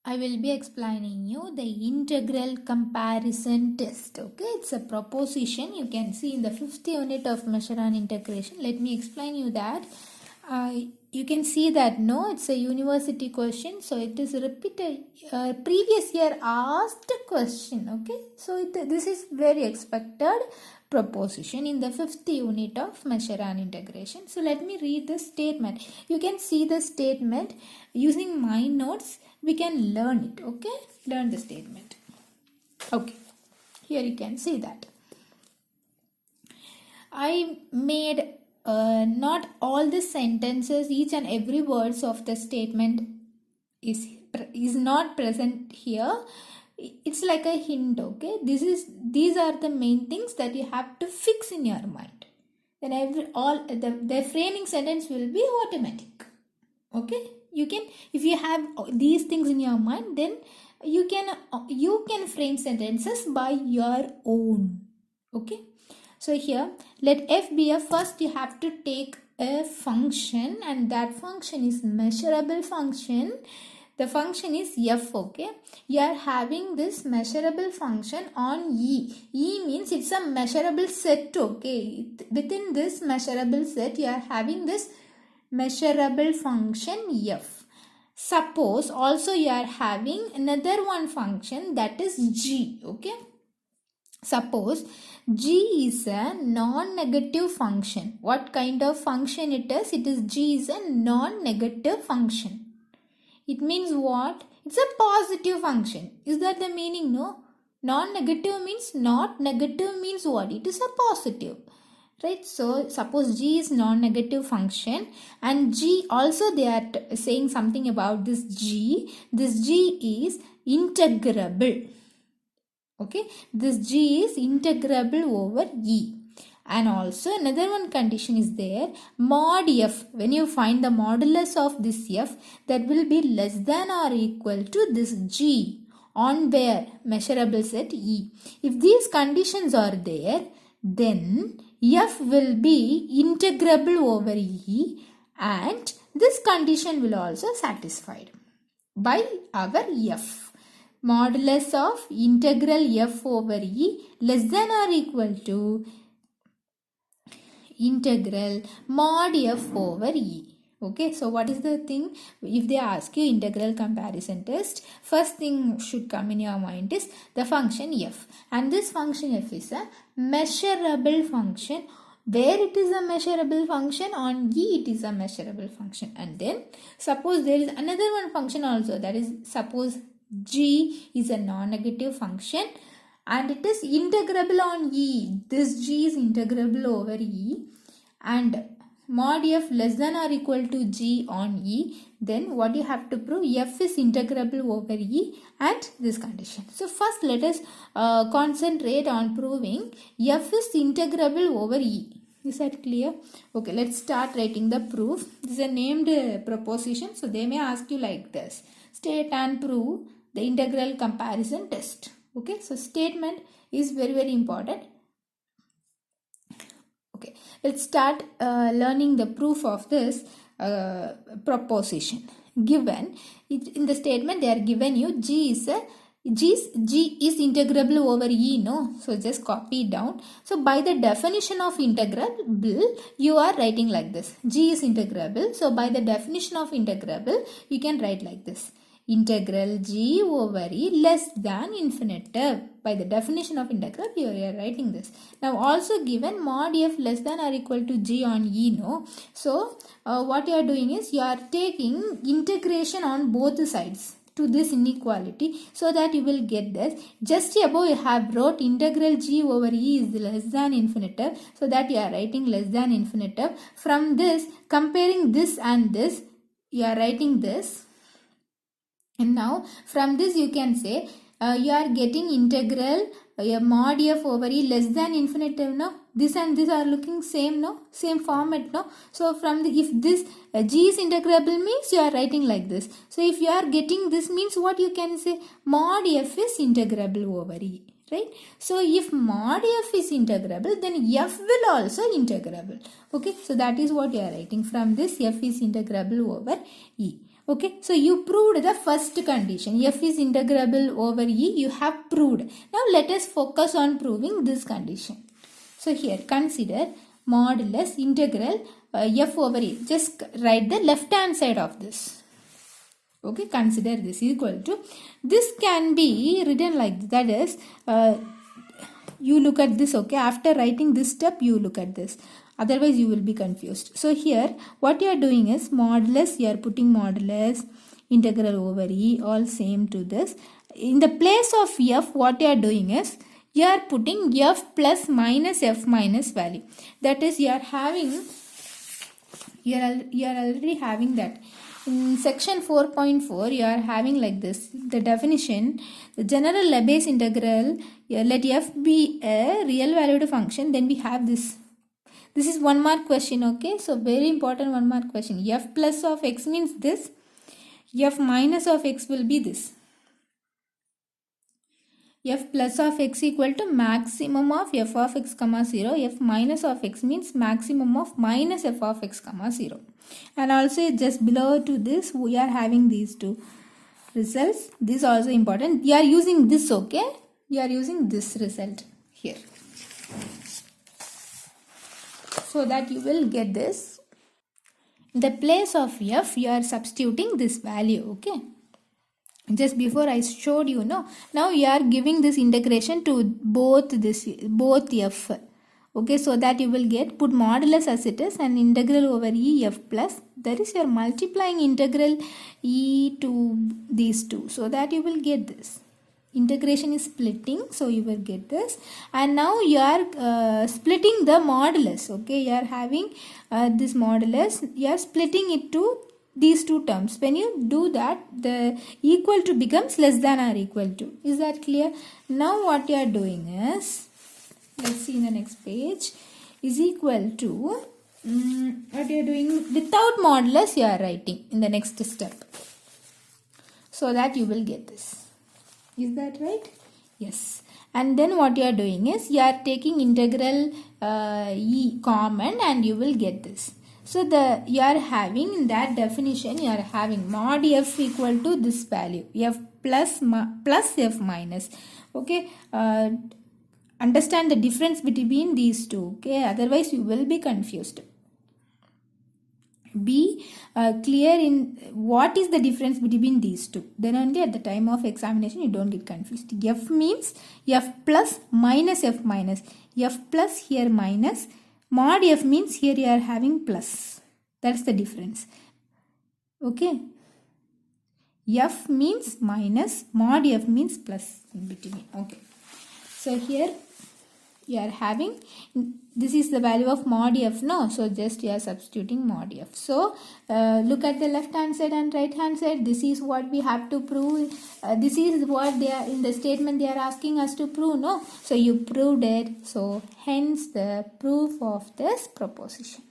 I will be explaining you the integral comparison test. Okay, it's a proposition you can see in the 5th unit of measure and integration. Let me explain you that. You can see that no, it's a university question, so it is repeated previous year asked question. Okay, so this is very expected proposition in the 5th unit of measure and integration. So let me read the statement. You can see the statement using my notes. We can learn it. Okay, learn the statement. Okay, here you can see that I made not all the sentences, each and every words of the statement is not present here. It's like a hint. Okay, these are the main things that you have to fix in your mind. Then the framing sentence will be automatic. Okay, you can, if you have these things in your mind, then you can frame sentences by your own. Okay, so here let f be a, first you have to take a function, and that function is measurable function. The function is f. Okay, you are having this measurable function on e. E means it's a measurable set. Okay, within this measurable set you are having this measurable function f. Suppose also you are having another one function, that is g. Okay, suppose g is a non-negative function. What kind of function it is? It is g is a non-negative function. It means what? It's a positive function. Is that the meaning? No. Non-negative means not negative means what? It is a positive. Right? So suppose g is non-negative function, and g also they are saying something about this g. This g is integrable. Okay, this g is integrable over e. And also another one condition is there, mod f. When you find the modulus of this f, that will be less than or equal to this g on where? Measurable set e. If these conditions are there, then f will be integrable over e, and this condition will also satisfied by our f. Modulus of integral f over e less than or equal to integral mod f over e. Okay, so what is the thing? If they ask you integral comparison test, first thing should come in your mind is the function f, and this function f is a measurable function. Where it is a measurable function? On e it is a measurable function. And then suppose there is another one function also, that is suppose g is a non-negative function and it is integrable on e. This g is integrable over e, and mod f less than or equal to g on e. Then what you have to prove? F is integrable over e and this condition. So first let us concentrate on proving f is integrable over e. Is that clear? Okay, let's start writing the proof. This is a named proposition, so they may ask you like this: state and prove the integral comparison test. Okay, so statement is very important. Okay, let's start learning the proof of this proposition. Given in the statement, they are given you g is integrable over e, no? So just copy it down. So by the definition of integrable, you are writing like this: g is integrable. So by the definition of integrable, you can write like this: integral g over e less than infinitive. By the definition of integral, you are writing this. Now also given mod f less than or equal to g on e, no? So what you are doing is you are taking integration on both sides to this inequality, so that you will get this. Just above you have wrote integral g over e is less than infinitive, so that you are writing less than infinitive. From this, comparing this and this, you are writing this. And now from this you can say you are getting integral mod f over e less than infinitive, no? This and this are looking same, no? Same format, no? So from the, if this g is integrable means you are writing like this. So if you are getting this means what you can say? Mod f is integrable over e. Right? So if mod f is integrable, then f will also integrable. Okay, so that is what you are writing. From this, f is integrable over e. Okay, so you proved the first condition. F is integrable over E. You have proved. Now let us focus on proving this condition. So here consider modulus integral F over E. Just write the left hand side of this. Okay, consider this equal to. This can be written like this. That is, you look at this. Okay, after writing this step, you look at this. Otherwise, you will be confused. So here, what you are doing is modulus. You are putting modulus integral over E, all same to this. In the place of F, what you are doing is you are putting F plus minus F minus value. That is, you are having. You are already having that. In section 4.4, you are having like this. The definition, the general Lebesgue integral, let F be a real valued function, then we have this. This is 1 mark question, okay? So, very important 1 mark question. F plus of x means this. F minus of x will be this. F plus of x equal to maximum of f of x comma 0. F minus of x means maximum of minus f of x comma 0. And also just below to this, we are having these two results. This is also important. You are using this, okay? You are using this result here. So that you will get this. In the place of f, you are substituting this value, okay? Just before I showed you, no? Now you are giving this integration to both f. Okay, so that you will get, put modulus as it is and integral over E f plus. There is your multiplying integral E to these two. So that you will get this. Integration is splitting, so you will get this. And now you are splitting the modulus. Okay, you are having this modulus. You are splitting it to these two terms. When you do that, the equal to becomes less than or equal to. Is that clear? Now what you are doing is, let's see in the next page, is equal to, what you are doing, without modulus you are writing in the next step. So that you will get this. Is that right? Yes. And then what you are doing is, you are taking integral E common and you will get this. So you are having in that definition, you are having mod f equal to this value, f plus f minus. Okay. Understand the difference between these two. Okay. Otherwise you will be confused. Be clear in what is the difference between these two. Then only at the time of examination you don't get confused. F means f plus minus f minus. F plus here minus. Mod f means here you are having plus. That's the difference. Okay. F means minus. Mod f means plus in between. Okay. So here you are having, this is the value of mod f, no? So just you are substituting mod f. So look at the left hand side and right hand side. This is what we have to prove. This is what they are in the statement they are asking us to prove, no? So you proved it. So hence the proof of this proposition.